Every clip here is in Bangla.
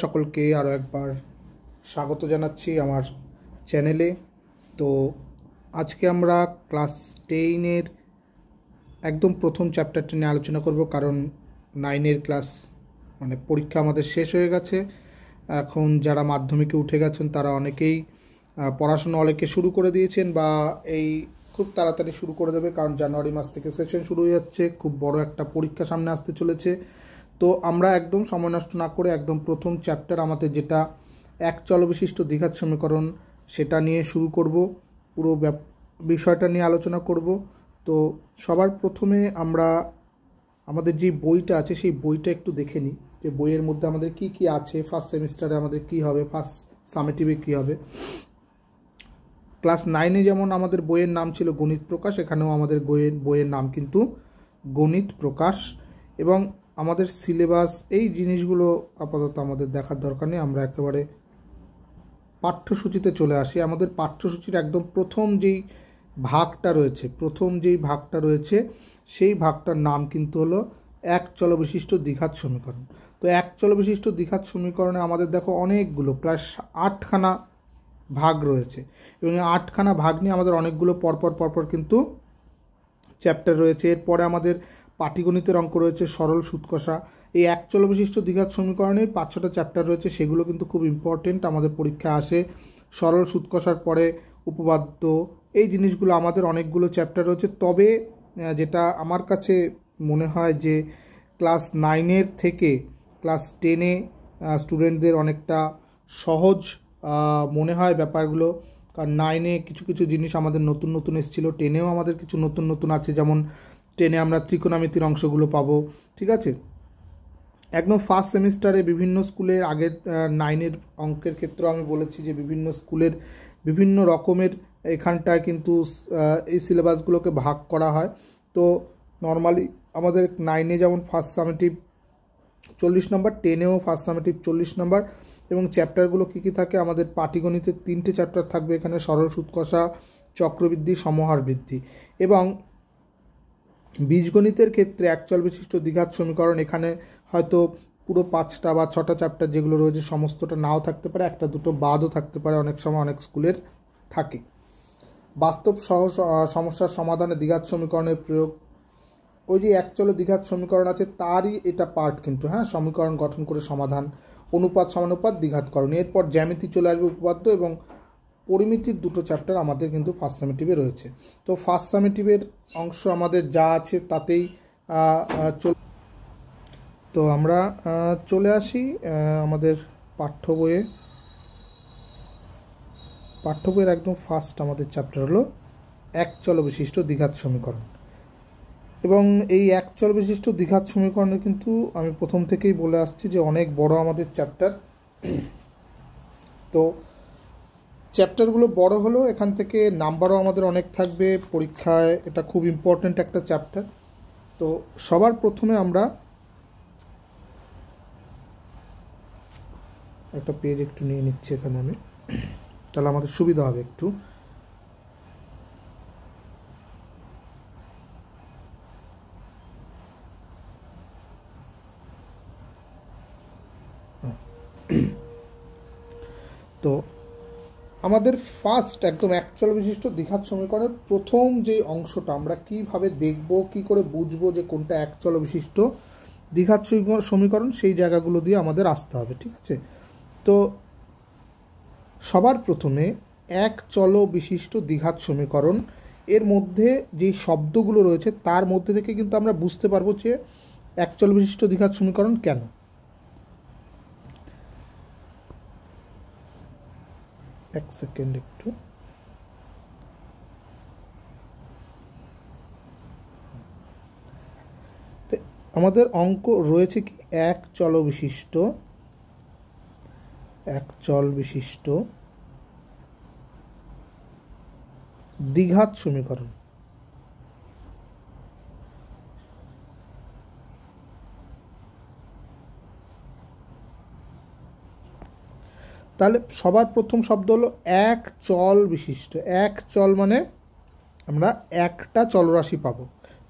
সকলকে আরও একবার স্বাগত জানাচ্ছি আমার চ্যানেলে। তো আজকে আমরা ক্লাস 10-এর একদম প্রথম চ্যাপ্টারটা নিয়ে আলোচনা করব, কারণ 9-এর ক্লাস পরীক্ষা আমাদের শেষ হয়ে গেছে। এখন যারা মাধ্যমিকে উঠে গেছেন তারা অনেকেই পড়াশোনা অনেকে শুরু করে দিয়েছেন বা এই খুব তাড়াতাড়ি শুরু করে দেবে, কারণ জানুয়ারি মাস থেকে সেশন শুরু হয়ে যাচ্ছে। খুব বড় একটা পরীক্ষা সামনে আসতে চলেছে। তো আমরা একদম সময় নষ্ট না করে একদম প্রথম চ্যাপ্টার আমাদের যেটা এক চল বিশিষ্ট দ্বিঘাত সমীকরণ সেটা নিয়ে শুরু করব, পুরো বিষয়টা নিয়ে আলোচনা করব। তো সবার প্রথমে আমরা আমাদের যে বইটা আছে সেই বইটা একটু দেখে নিই, যে বইয়ের মধ্যে আমাদের কি কি আছে, ফার্স্ট সেমিস্টারে আমাদের কি হবে, ফার্স্ট সামেটিভে কি হবে। ক্লাস 9-এ যেমন আমাদের বইয়ের নাম ছিল গণিত প্রকাশ, এখানেও আমাদের বইয়ের নাম কিন্তু গণিত প্রকাশ। এবং আমাদের সিলেবাস এই জিনিসগুলো আপাতত আমাদের দেখার দরকার নেই, আমরা একেবারে পাঠ্যসূচিতে চলে আসি। আমাদের পাঠ্যসূচির একদম প্রথম যেই ভাগটা রয়েছে সেই ভাগটার নাম কিন্তু হলো এক চল বিশিষ্ট দ্বিঘাত সমীকরণ। তো এক চল বিশিষ্ট দ্বিঘাত সমীকরণে আমাদের দেখো অনেকগুলো, প্রায় 8খানা ভাগ রয়েছে, এবং 8খানা ভাগ নিয়ে আমাদের অনেকগুলো পরপর কিন্তু চ্যাপ্টার রয়েছে। এরপরে আমাদের পাটিগণিতের অঙ্ক রয়েছে, সরল সুদ কষা। এই এক চল বিশিষ্ট দ্বিঘাত সমীকরণের 5-6টা চ্যাপ্টার রয়েছে, সেগুলো কিন্তু খুব ইম্পর্টেন্ট, আমাদের পরীক্ষা আসে। সরল সুদ কষার পরে উপপাদ্য, এই জিনিসগুলো আমাদের অনেকগুলো চ্যাপ্টার রয়েছে। তবে যেটা আমার কাছে মনে হয় যে ক্লাস 9-এর থেকে ক্লাস 10-এ স্টুডেন্টদের অনেকটা সহজ মনে হয় ব্যাপারগুলো, কারণ 9-এ কিছু কিছু জিনিস আমাদের নতুন এসেছিলো, 10-এও আমাদের কিছু নতুন আছে। যেমন 10-এ আমরা ত্রিকোণমিতির অংশগুলো পাবো, ঠিক আছে। একদম ফার্স্ট সেমিস্টারে বিভিন্ন স্কুলের আগের 9-এর অঙ্কের ক্ষেত্রেও আমি বলেছি যে বিভিন্ন স্কুলের বিভিন্ন রকমের এখানটায় কিন্তু এই সিলেবাসগুলোকে ভাগ করা হয়। তো নর্মালি আমাদের 9-এ যেমন ফার্স্ট সামেটিভ 40 নম্বর, 10-এও ফার্স্ট সামেটিভ 40 নম্বর। এবং চ্যাপ্টারগুলো কী কী থাকে, আমাদের পাটিগণিতের 3টে চ্যাপ্টার থাকবে এখানে, সরল সুদ কষা, চক্রবৃদ্ধি, সমহার বৃদ্ধি। এবং বীজগণিতের ক্ষেত্রে এক চল বিশিষ্ট দ্বিঘাত সমীকরণ, এখানে হয়তো পুরো 5টা বা 6টা চ্যাপ্টার যেগুলো রয়েছে সমস্তটা নাও থাকতে পারে, একটা দুটো বাদও থাকতে পারে, অনেক সময় অনেক স্কুলের থাকে। বাস্তব সমস্যার সমাধানে দ্বিঘাত সমীকরণের প্রয়োগ, ওই যে এক চল দ্বিঘাত সমীকরণ আছে তারই এটা পার্ট কিন্তু, সমীকরণ গঠন করে সমাধান, অনুপাত সমানুপাত, দ্বিঘাতকরণ। এরপর জ্যামিতি চলে আসবে, উপপাদ্য এবং পরিমিতির 2টো চ্যাপ্টার আমাদের কিন্তু ফার্স্ট সামেটিভে রয়েছে। তো ফার্স্ট সামেটিভের অংশ আমাদের যা আছে তাতেই তো আমরা চলে আসি আমাদের পাঠ্য বইয়ের একদম ফার্স্ট আমাদের চ্যাপ্টার হলো এক চল বিশিষ্ট দ্বিঘাত সমীকরণ। এবং এই এক চল বিশিষ্ট দ্বিঘাত সমীকরণের কিন্তু আমি প্রথম থেকেই বলে আসছি যে অনেক বড় আমাদের চ্যাপ্টার। তো চ্যাপ্টারগুলো বড় হলেও এখান থেকে নাম্বারও আমাদের অনেক থাকবে পরীক্ষায়, এটা খুব ইম্পর্ট্যান্ট একটা চ্যাপ্টার। তো সবার প্রথমে আমরা একটা পেজ একটু নিয়ে নিচ্ছি এখানে আমি, তাহলে আমাদের সুবিধা হবে একটু। তো আমাদের ফার্স্ট একদম এক চল বিশিষ্ট দ্বিঘাত সমীকরণের প্রথম যে অংশটা আমরা কিভাবে দেখব, কি করে বুঝবো যে কোনটা এক চল বিশিষ্ট দ্বিঘাত সমীকরণ, সেই জায়গাগুলো দিয়ে আমাদের আসতে হবে, ঠিক আছে। তো সবার প্রথমে এক চল বিশিষ্ট দ্বিঘাত সমীকরণ এর মধ্যে যে শব্দগুলো রয়েছে তার মধ্যে থেকে কিন্তু আমরা বুঝতে পারবো যে এক চল বিশিষ্ট দ্বিঘাত সমীকরণ কেন। এক সেকেন্ড একটু, আমাদের অঙ্ক রয়েছে কি এক চল বিশিষ্ট দ্বিঘাত সমীকরণ। তাহলে সবার প্রথম শব্দ হলো এক চল বিশিষ্ট। এক চল মানে আমরা একটা চলরাশি পাবো।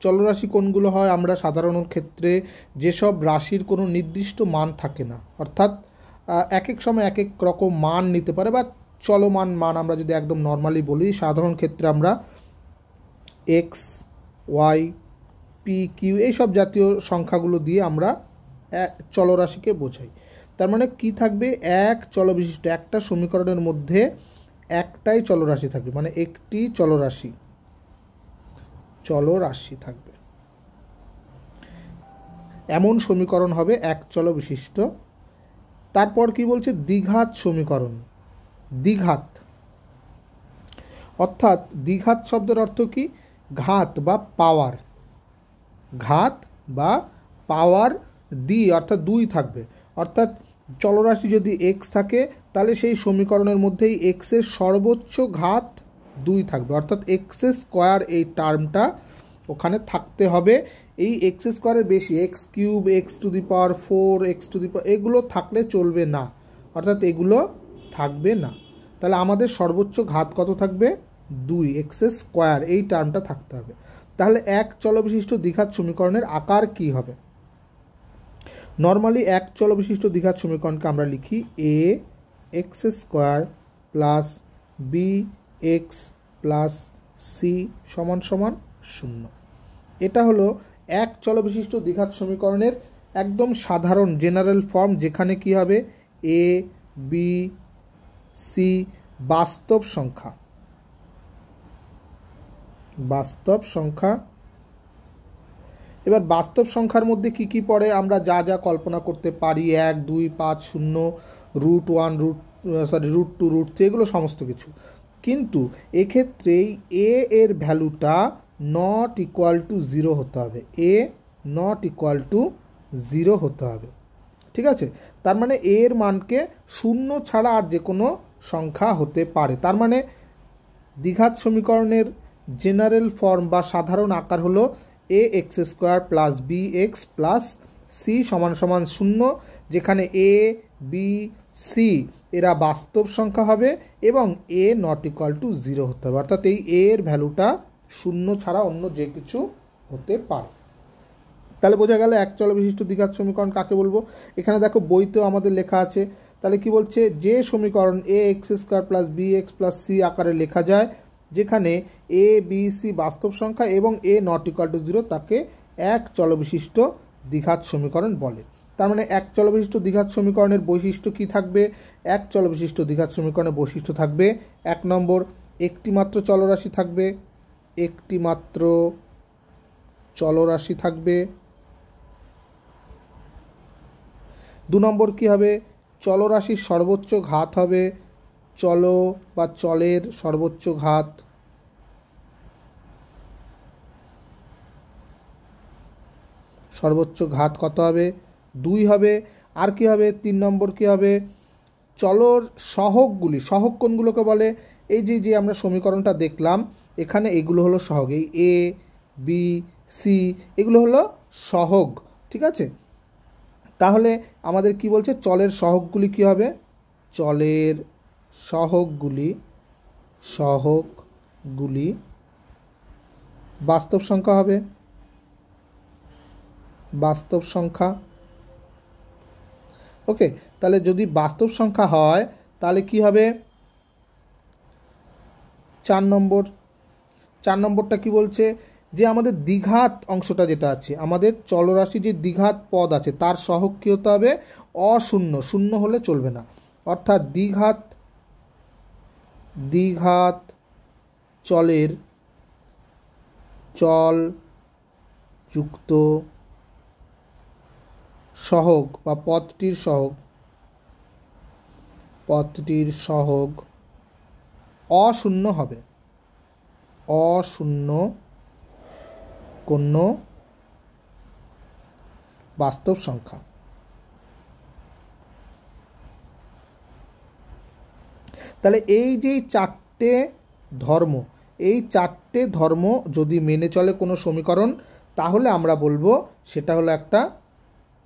চলরাশি কোনগুলো হয়, আমরা সাধারণ ক্ষেত্রে যেসব রাশির কোনো নির্দিষ্ট মান থাকে না, অর্থাৎ এক এক সময় এক এক রকম মান নিতে পারে, বা চলমান মান আমরা যদি একদম নর্মালি বলি, সাধারণ ক্ষেত্রে আমরা এক্স, ওয়াই, পি, কিউ এইসব জাতীয় সংখ্যাগুলো দিয়ে আমরা চলরাশিকে বোঝাই। তার মানে কি থাকবে, এক চলবিশিষ্ট একটা সমীকরণের মধ্যে একটাই চলরাশি থাকবে, মানে একটি চলরাশি থাকবে, এমন সমীকরণ হবে এক চল বিশিষ্ট। তারপর কি বলছে, দ্বিঘাত সমীকরণ। দ্বিঘাত অর্থাৎ দ্বিঘাত শব্দের অর্থ কি, ঘাত বা পাওয়ার, ঘাত বা পাওয়ার অর্থাৎ দুই থাকবে। অর্থাৎ চলরাশি যদি এক্স থাকে তাহলে সেই সমীকরণের মধ্যেই এক্সের সর্বোচ্চ ঘাত 2 থাকবে, অর্থাৎ এক্স স্কোয়ার এই টার্মটা ওখানে থাকতে হবে। এই এক্স স্কোয়ারের বেশি, x cube, x to the power 4, x to the power, এগুলো থাকলে চলবে না, অর্থাৎ এগুলো থাকবে না। তাহলে আমাদের সর্বোচ্চ ঘাত কত থাকবে, 2, এক্স স্কোয়ার এই টার্মটা থাকতে হবে। তাহলে এক চলবিশিষ্ট দ্বিঘাত সমীকরণের আকার কি হবে? নর্মালি এক চলবিশিষ্ট দ্বিঘাত সমীকরণকে আমরা লিখি A x square plus B x plus C সমান সমান 0। এটা হলো এক চলবিশিষ্ট দ্বিঘাত সমীকরণের একদম সাধারণ জেনারেল ফর্ম, যেখানে কি হবে, এ বি সি বাস্তব সংখ্যা, এবার বাস্তব সংখ্যার মধ্যে কি কি পড়ে আমরা যা যা কল্পনা করতে পারি, 1, 2, 5, 0, √1, √2, √3, এগুলো সমস্ত কিছু। কিন্তু এক্ষেত্রেই এ এর ভ্যালুটা নট ইকুয়াল টু 0 হতে হবে, এ নট ইকুয়াল টু 0 হতে হবে, ঠিক আছে? তার মানে এর মানকে 0 ছাড়া আর যে কোনো সংখ্যা হতে পারে। তার মানে দ্বিঘাত সমীকরণের জেনারেল ফর্ম বা সাধারণ আকার হলো A x square plus B x plus C সমান সমান 0, যেখানে এ বি সি এরা বাস্তব সংখ্যা হবে এবং এ নট ইকুয়াল টু 0 হতে হবে, অর্থাৎ এই এর ভ্যালুটা 0 ছাড়া অন্য যে কিছু হতে পারে। তাহলে বোঝা গেল এক চলবিশিষ্ট দ্বিঘাত সমীকরণ কাকে বলবো। এখানে দেখো বইতেও আমাদের লেখা আছে। তাহলে কি বলছে, যে সমীকরণ A x square plus B x plus C আকারে লেখা যায়, যেখানে এ বি সি বাস্তব সংখ্যা এবং এ নট ইকুয়াল টু 0, তাকে এক চলবিশিষ্ট দ্বিঘাত সমীকরণ বলে। তার মানে এক চলবিশিষ্ট দ্বিঘাত সমীকরণের বৈশিষ্ট্য কি থাকবে, এক চলবিশিষ্ট দ্বিঘাত সমীকরণের বৈশিষ্ট্য থাকবে 1 নম্বর, একটি মাত্র চলরাশি থাকবে, একটি মাত্র চলরাশি থাকবে। 2 নম্বর কি হবে, চলরাশির সর্বোচ্চ ঘাত হবে, চল বা চলের সর্বোচ্চ ঘাত। সর্বোচ্চ ঘাত কত হবে, 2 হবে। আর কি হবে, 3 নম্বর কি হবে, চলর সহগগুলি, সহগ কোনগুলোকে বলে, এই যে আমরা সমীকরণটা দেখলাম এখানে এগুলো হলো সহগ, এই এ বি সি এগুলো হলো সহগ, ঠিক আছে? তাহলে আমাদের কি বলছে, চলের সহগগুলি কি হবে, চলের সহগগুলি বাস্তব সংখ্যা হবে, বাস্তব সংখ্যা। ওকে, তাহলে যদি বাস্তব সংখ্যা হয় তাহলে কি হবে, 4 নম্বরটা কি বলছে, যে আমাদের দ্বিঘাত অংশটা যেটা আছে, আমাদের চলরাশি যে দ্বিঘাত পদ আছে তার সহগ কী হতে হবে, অশূন্য, শূন্য হলে চলবে না। অর্থাৎ দ্বিঘাত চলের চল যুক্ত সহগ বা পদটির সহগ অশূন্য হবে, অশূন্য কোন বাস্তব সংখ্যা। তাহলে এই যে 4টে ধর্ম, এই 4টে ধর্ম যদি মেনে চলে কোনো সমীকরণ, তাহলে আমরা বলবো সেটা হলো একটা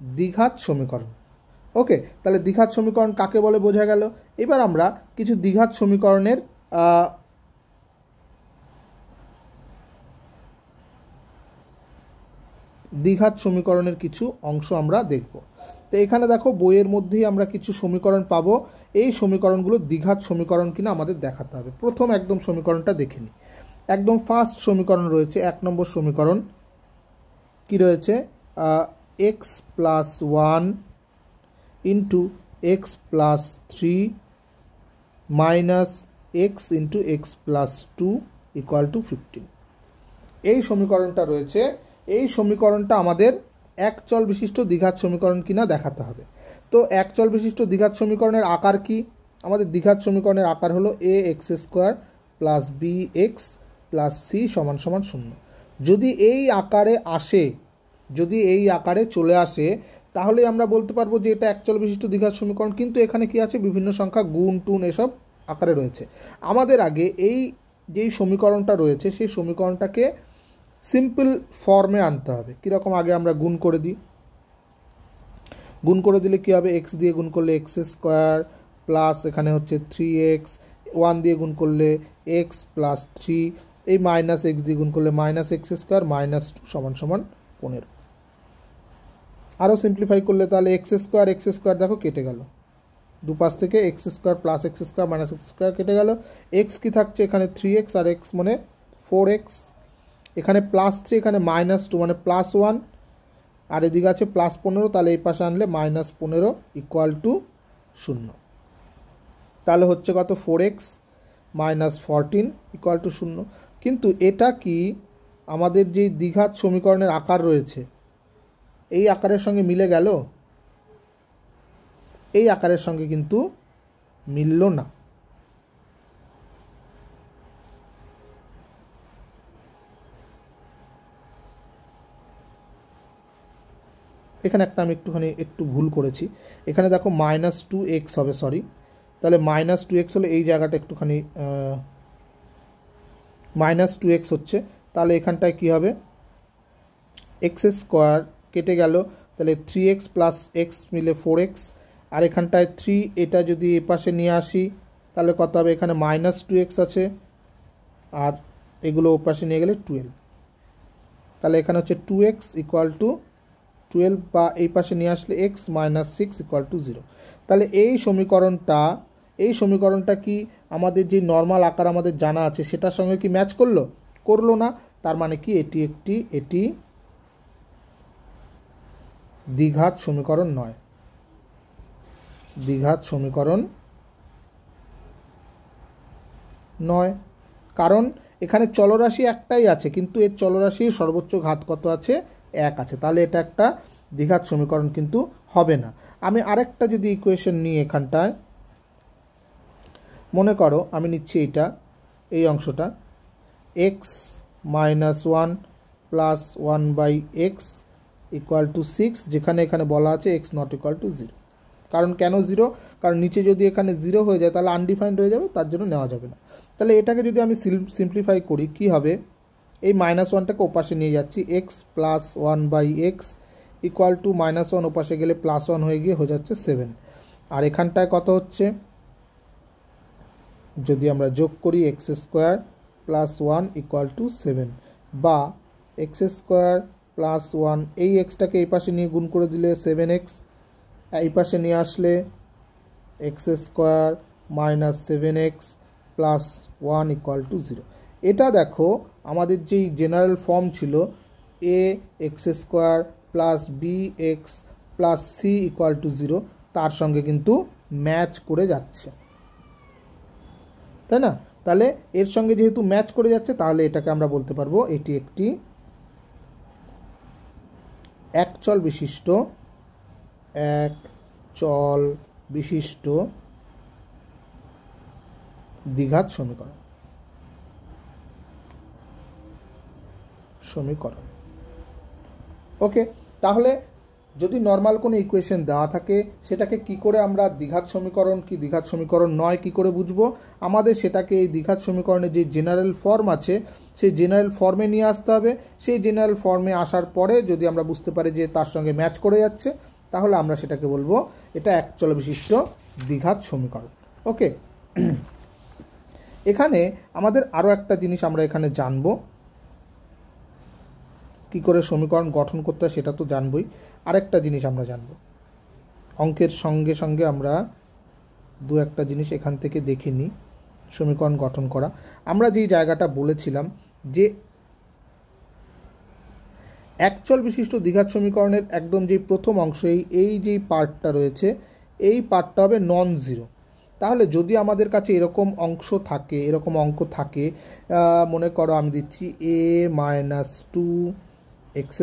দ্বিঘাত সমীকরণ। ওকে, তাহলে দ্বিঘাত সমীকরণ কাকে বলে বোঝা গেল। এবার আমরা কিছু দ্বিঘাত সমীকরণের কিছু অংশ আমরা দেখব। তো এখানে দেখো বইয়ের মধ্যেই আমরা কিছু সমীকরণ পাবো। এই সমীকরণগুলো দ্বিঘাত সমীকরণ কিনা আমাদের দেখাতে হবে। প্রথম একদম সমীকরণটা দেখে নিই। একদম ফার্স্ট সমীকরণ রয়েছে 1 নম্বর সমীকরণ, কি রয়েছে, x plus 1 into x plus 3 minus x into x plus 2 equal to 15। এই সমীকরণটা রয়েছে। এই সমীকরণটা আমাদের এক চল বিশিষ্ট দ্বিঘাত সমীকরণ কিনা দেখাতে হবে। তো এক চল বিশিষ্ট দ্বিঘাত সমীকরণের আকার কি? আমাদের দ্বিঘাত সমীকরণের আকার হলো A x square plus B x plus C সমান সমান 0। যদি এই আকারে আসে, যদি এই আকারে চলে আসে, তাহলে আমরা বলতে পারবো যে এটা এক চল বিশিষ্ট দ্বিঘাত সমীকরণ। কিন্তু এখানে কি আছে, বিভিন্ন সংখ্যা গুণ টুন এসব আকারে রয়েছে। আমাদের আগে এই যেই সমীকরণটা রয়েছে সেই সমীকরণটাকে সিম্পল ফর্মে আনতে হবে। কীরকম, আগে আমরা গুণ করে দিই। গুণ করে দিলে কী হবে, এক্স দিয়ে গুণ করলে এক্স স্কোয়ার প্লাস এখানে হচ্ছে 3x, 1 দিয়ে গুণ করলে এক্স প্লাস 3, এই মাইনাস এক্স দিয়ে গুণ করলে মাইনাস এক্স স্কোয়ার মাইনাস 2 সমান সমান 15। আরও সিম্পলিফাই করলে তাহলে এক্স স্কোয়ার দেখো কেটে গেল, দুপাশ থেকে x square plus x square minus x square কেটে গেল। এক্স কি থাকছে এখানে 3x আর এক্স মানে 4x, এখানে প্লাস 3 এখানে মাইনাস 2 মানে প্লাস 1, আর এদিকে আছে প্লাস 15, তাহলে এই পাশে আনলে মাইনাস 15 ইকুয়াল টু 0। তাহলে হচ্ছে কত, 4x মাইনাস 14 ইকুয়াল টু 0। কিন্তু এটা কি আমাদের যে দ্বিঘাত সমীকরণের আকার রয়েছে এই আকারের সঙ্গে মিলে গেল? এই আকারের সঙ্গে কিন্তু মিলল না। এখানে একটা আমি একটু ভুল করেছি। এখানে দেখো মাইনাস 2x হবে, সরি, তাহলে মাইনাস 2x হলে এই জায়গাটা একটুখানি মাইনাস 2x হচ্ছে, তাহলে এখানটায় কী হবে, এক্স স্কোয়ার কেটে গেল, তাহলে 3x প্লাস এক্স মিলে 4x, আর এখানটায় 3, এটা যদি এ পাশে নিয়ে আসি তাহলে কত হবে, এখানে মাইনাস 2x আছে আর এগুলো ও পাশে নিয়ে গেলে 12, তাহলে এখানে হচ্ছে 2x ইকুয়াল টু 12, বা এই পাশে নিয়ে আসলে x মাইনাস 6 ইকুয়াল টু 0। তাহলে এই সমীকরণটা কি আমাদের যে নর্মাল আকার আমাদের জানা আছে সেটার সঙ্গে কি ম্যাচ করলো না। তার মানে কি এটি দ্বিঘাত সমীকরণ নয়, দ্বিঘাত সমীকরণ নয়। কারণ এখানে চলরাশি একটাই আছে, কিন্তু এর চলরাশির সর্বোচ্চ ঘাত কত আছে, 1 আছে। তাহলে এটা একটা দ্বিঘাত সমীকরণ কিন্তু হবে না। আমি আরেকটা যদি ইকুয়েশন নিই, এখানটায় মনে করো আমি নিচ্ছি এই অংশটা, x minus 1 plus 1/x equal to 6, যেখানে এখানে বলা আছে এক্স নট ইকুয়াল টু 0। কারণ কেন 0? কারণ নিচে যদি এখানে 0 হয়ে যায় তাহলে আনডিফাইন্ড হয়ে যাবে, তার জন্য নেওয়া যাবে না। তাহলে এটাকে যদি আমি সিম্পলিফাই করি কি হবে, এই মাইনাস 1টাকে ওপাশে নিয়ে যাচ্ছি, x plus 1/x equal to minus 1 ওপাশে গেলে প্লাস 1 হয়ে যাচ্ছে 7। আর এখানটায় কত হচ্ছে, যদি আমরা যোগ করি x square plus 1 equal two 7, বা এক্স স্কোয়ার প্লাস 1, এই এক্সটাকে এই পাশে নিয়ে গুণ করে দিলে 7x, এই পাশে নিয়ে আসলে x square minus 7x plus 1 equal to 0। এটা দেখো আমাদের যেই জেনারেল ফর্ম ছিল A x square plus B x plus C equal to 0, তার সঙ্গে কিন্তু ম্যাচ করে যাচ্ছে, তাই না? তাহলে এর সঙ্গে যেহেতু ম্যাচ করে যাচ্ছে তাহলে এটাকে আমরা বলতে পারবো এটি একটি এক চল বিশিষ্ট দ্বিঘাত সমীকরণ। ওকে, তাহলে যদি নর্মাল কোনো ইকুয়েশন দেওয়া থাকে সেটাকে কি করে আমরা দ্বিঘাত সমীকরণ কি দ্বিঘাত সমীকরণ নয় কি করে বুঝবো? আমাদের সেটাকে এই দ্বিঘাত সমীকরণের যে জেনারেল ফর্ম আছে সেই জেনারেল ফর্মে নিয়ে আসতে হবে। সেই জেনারেল ফর্মে আসার পরে যদি আমরা বুঝতে পারি যে তার সঙ্গে ম্যাচ করে যাচ্ছে তাহলে আমরা সেটাকে বলবো এটা এক চল বিশিষ্ট দ্বিঘাত সমীকরণ। ওকে, এখানে আমাদের আরও একটা জিনিস আমরা এখানে জানবো, কি করে সমীকরণ গঠন করতে হয় সেটা তো জানবই, আরেকটা জিনিস আমরা জানবো অঙ্কের সঙ্গে সঙ্গে আমরা দু একটা জিনিস এখান থেকে দেখে নিই। সমীকরণ গঠন করা, আমরা যেই জায়গাটা বলেছিলাম যে একচল বিশিষ্ট দ্বিঘাত সমীকরণের একদম যে প্রথম অংশ এই যেই পার্টটা রয়েছে এই পার্টটা হবে নন জিরো। তাহলে যদি আমাদের কাছে এরকম অংশ থাকে, এরকম অঙ্ক থাকে, মনে করো আমি দিচ্ছি a - 2x²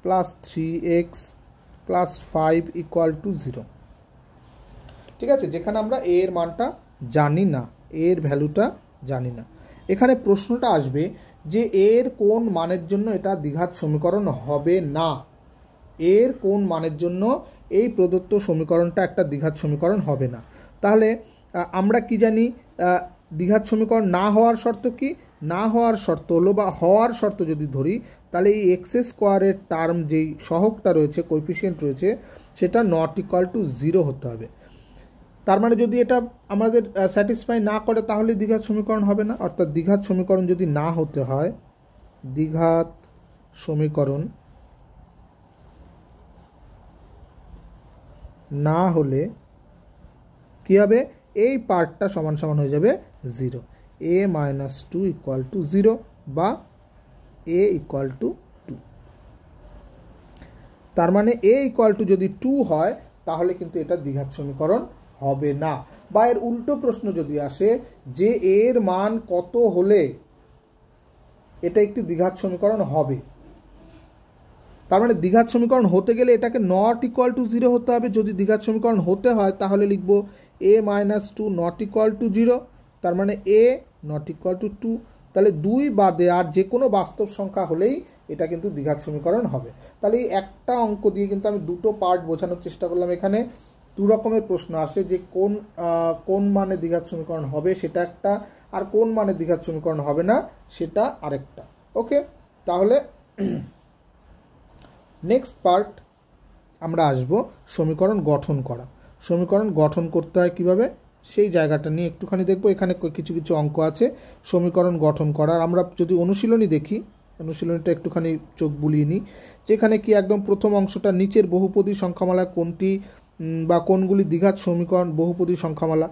+ 3x + 5 = 0, ঠিক আছে, যেখানে আমরা a এর মানটা জানি না, a এর ভ্যালুটা জানি না। এখানে প্রশ্নটা আসবে যে এর কোন মানের জন্য এটা দ্বিঘাত সমীকরণ হবে না, এর কোন মানের জন্য এই প্রদত্ত সমীকরণটা একটা দ্বিঘাত সমীকরণ হবে না। তাহলে আমরা কি জানি দ্বিঘাত সমীকরণ না হওয়ার শর্ত কি? না হওয়ার শর্ত হলো, বা হওয়ার শর্ত যদি ধরি, তাহলে এই x² টার্ম যেই সহগটা রয়েছে, কোএফিসিয়েন্ট রয়েছে, সেটা ≠0 হতে হবে। তার মানে যদি এটা আমাদের স্যাটিসফাই না করে তাহলে দ্বিঘাত সমীকরণ হবে না। অর্থাৎ দ্বিঘাত সমীকরণ যদি না হতে হয়, দ্বিঘাত সমীকরণ না হলে কি হবে? এই পার্টটা সমান সমান হয়ে যাবে 0, a - 2 = 0 বা a = 2। তার মানে a = যদি 2 হয় তাহলে কিন্তু এটা দ্বিঘাত সমীকরণ হবে না। বা এর উল্টো প্রশ্ন যদি আসে যে এর মান কত হলে এটা একটি দ্বিঘাত সমীকরণ হবে, তার মানে দ্বিঘাত সমীকরণ হতে গেলে এটাকে ≠0 হতে হবে। যদি দ্বিঘাত সমীকরণ হতে হয় তাহলে লিখব a - 2 ≠ 0, তার মানে a ≠ 2। তাহলে 2 বাদে আর যে কোনো বাস্তব সংখ্যা হলেই এটা কিন্তু দ্বিঘাত সমীকরণ হবে। তাহলে এই একটা অঙ্ক দিয়ে কিন্তু আমি দুটো পার্ট বোঝানোর চেষ্টা করলাম। এখানে দু রকমের প্রশ্ন আসে, যে কোন মানে দ্বিঘাত সমীকরণ হবে সেটা একটা, আর কোন মানে দ্বিঘাত সমীকরণ হবে না সেটা আরেকটা। ওকে, তাহলে নেক্সট পার্ট আমরা আসব সমীকরণ গঠন করা। সমীকরণ গঠন করতে হয় কীভাবে সেই জায়গাটা নিয়ে একটুখানি দেখব। এখানে কিছু কিছু অঙ্ক আছে সমীকরণ গঠন করার। আমরা যদি অনুশীলনী দেখি, অনুশীলনীটা একটুখানি চোখ বুলিয়ে নিই, যেখানে কি একদম প্রথম অংশটা নিচের বহুপদী সংখ্যামালা কোনটি বা কোনগুলি দ্বিঘাত সমীকরণ বহুপদী সংখ্যামালা।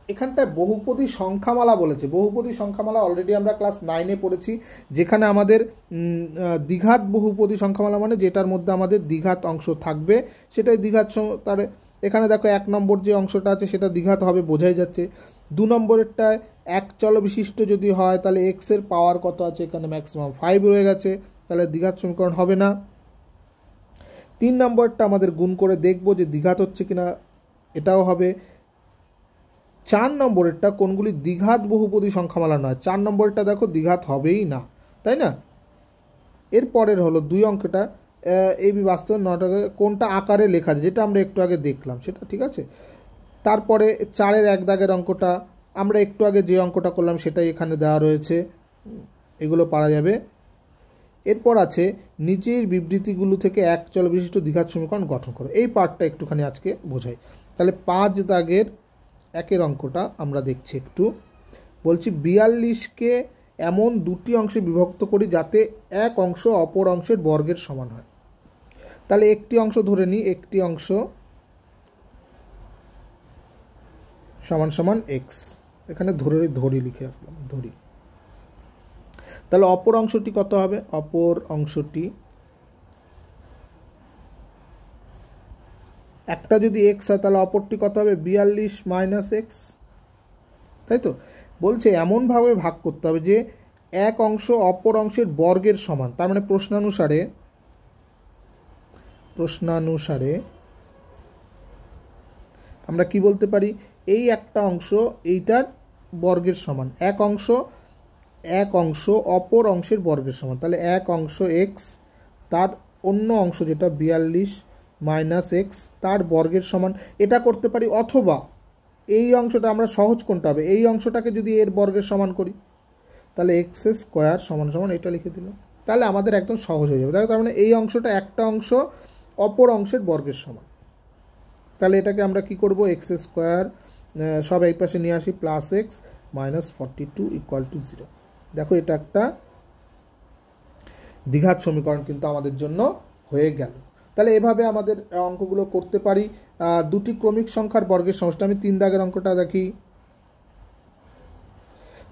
এখানটায় বহুপদী সংখ্যামালা বলেছে। বহুপদী সংখ্যামালা অলরেডি আমরা ক্লাস 9-এ পড়েছি, যেখানে আমাদের দ্বিঘাত বহুপদী সংখ্যামালা মানে যেটার মধ্যে আমাদের দ্বিঘাত অংশ থাকবে সেটাই দ্বিঘাত। তার এখানে দেখো 1 নম্বর যে অংশটা আছে সেটা দ্বিঘাত হবে, বোঝাই যাচ্ছে। 2 নম্বরেরটায় এক চল বিশিষ্ট যদি হয় তাহলে x এর পাওয়ার কত আছে, এখানে ম্যাক্সিমাম 5 রয়ে গেছে, তাহলে দ্বিঘাত সমীকরণ হবে না। 3 নম্বরটা আমাদের গুণ করে দেখব যে দ্বিঘাত হচ্ছে কিনা, এটাও হবে। 4 নম্বরেরটা কোনগুলি দ্বিঘাত বহুপদী সংখ্যামালা নয়, 4 নম্বরটা দেখো দ্বিঘাত হবেই না, তাই না। এরপরের হলো 2 অঙ্কটা এই বাস্তব নটাকে কোনটা আকারে লেখা আছে, যেটা আমরা একটু আগে দেখলাম সেটা, ঠিক আছে। তারপরে 4-এর 1 দাগের অঙ্কটা আমরা একটু আগে যে অঙ্কটা করলাম সেটাই এখানে দেওয়া রয়েছে, এগুলো পারা যাবে। এরপর আছে নিচের বিবৃতিগুলো থেকে এক চল বিশিষ্ট দ্বিঘাত সমীকরণ গঠন করো। এই পার্টটা একটুখানি আজকে বোঝাই। তাহলে 5 দাগের 1-এর অঙ্কটা আমরা দেখছি একটু। বলছি 42কে এমন দুটি অংশে বিভক্ত করি যাতে এক অংশ অপর অংশের বর্গের সমান হয়। তাহলে একটি অংশ ধরে নিই, একটি অংশ সমান সমান x, এখানে ধরি লিখে রাখলাম, ধরি। তাহলে অপর অংশটি কত হবে? অপর অংশটি একটা যদি x হয় তাহলে অপরটি কত হবে? 42 - x, তাই তো। বলছে এমনভাবে ভাগ করতে হবে যে এক অংশ অপর অংশের বর্গের সমান। তার মানে প্রশ্নানুসারে আমরা কি বলতে পারি? এই একটা অংশ এইটার বর্গের সমান, এক অংশ অপর অংশের বর্গের সমান। তাহলে এক অংশ x তার অন্য অংশ যেটা 42 - x তার বর্গের সমান, এটা করতে পারি। অথবা এই অংশটা আমরা সহজ কোনটা হবে, এই অংশটাকে যদি এর বর্গের সমান করি তাহলে x² সমান সমান এটা লিখে দিলাম, তাহলে আমাদের একদম সহজ হয়ে যাবে। তার মানে এই অংশটা একটা অংশ অপর অংশের বর্গের সমান। তাহলে এটাকে আমরা কি করব? x² সব এই পাশে নিয়ে আসি, +x - 42 = 0। দেখো এটা একটা দ্বিঘাত সমীকরণ কিন্তু আমাদের জন্য হয়ে গেল। তাহলে এভাবে আমাদের অঙ্কগুলো করতে পারি। দুটি ক্রমিক সংখ্যার বর্গের সমষ্টি, আমি 3 দাগের অঙ্কটা দেখি।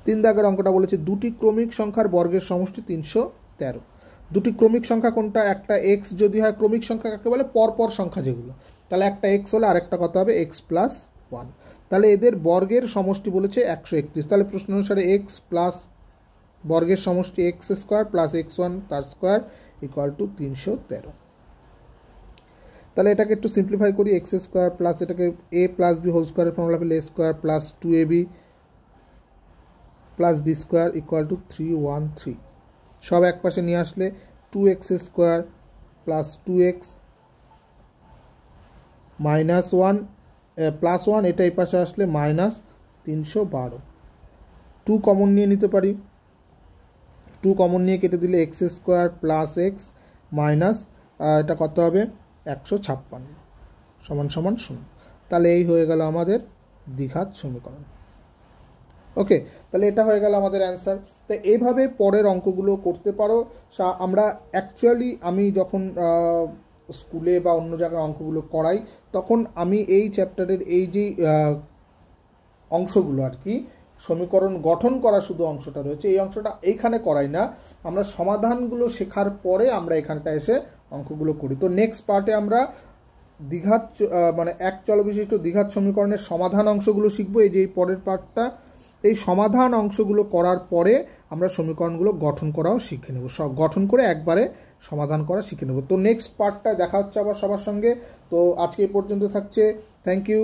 3 দাগের অঙ্কটা বলেছে দুটি ক্রমিক সংখ্যার বর্গের সমষ্টি 313। দুটি ক্রমিক সংখ্যা কোনটা? একটা এক্স যদি হয়, ক্রমিক সংখ্যা কাকে বলে? পরপর সংখ্যা যেগুলো, তাহলে একটা এক্স হলে আরেকটা কত হবে? X plus 1। তাহলে এদের বর্গের সমষ্টি বলেছে 131। তাহলে প্রশ্ন অনুসারে এক্স প্লাস বর্গের সমষ্টি x square plus x one তার স্কোয়ার ইকুয়াল টু 313। তাহলে এটাকে একটু সিম্পলিফাই করি, এক্স স্কোয়ার প্লাস এটাকে এ প্লাস বি হোল স্কোয়ারের ফর্মুলা পেলে A square plus 2ab plus B square equal to 313। সব এক পাশে নিয়ে আসলে 2x square plus 2x minus 1 plus 1, এটা এই পাশে আসলে মাইনাস 312। 2 কমন নিয়ে নিতে পারি, 2 কমন নিয়ে কেটে দিলে x square plus x minus এটা কত হবে? 156 সমান সমান 0। তাহলে এই হয়ে গেল আমাদের দ্বিঘাত সমীকরণ। ওকে, তাহলে এটা হয়ে গেল আমাদের অ্যান্সার। তো এইভাবে পরের অঙ্কগুলো করতে পারো। আমরা অ্যাকচুয়ালি আমি যখন স্কুলে বা অন্য জায়গায় অঙ্কগুলো করাই, তখন আমি এই চ্যাপ্টারের এই যে অংশগুলো আর কি, সমীকরণ গঠন করা শুধু অংশটা রয়েছে, এই অংশটা এইখানে করাই না, আমরা সমাধানগুলো শেখার পরে আমরা এখানটা এসে অঙ্কগুলো করি। তো নেক্সট পার্টে আমরা দ্বিঘাত মানে এক চল বিশিষ্ট দ্বিঘাত সমীকরণের সমাধান অংশগুলো শিখবো। এই যে এই পরের পার্টটা, এই সমাধান অংশগুলো করার পরে আমরা সমীকরণগুলো গঠন করাও শিখে নেব, সব গঠন করে একবারে সমাধান করা শিখে নেব। তো নেক্সট পার্টটা দেখা হচ্ছে আবার সবার সঙ্গে। তো আজকে এই পর্যন্ত থাকছে, থ্যাংক ইউ।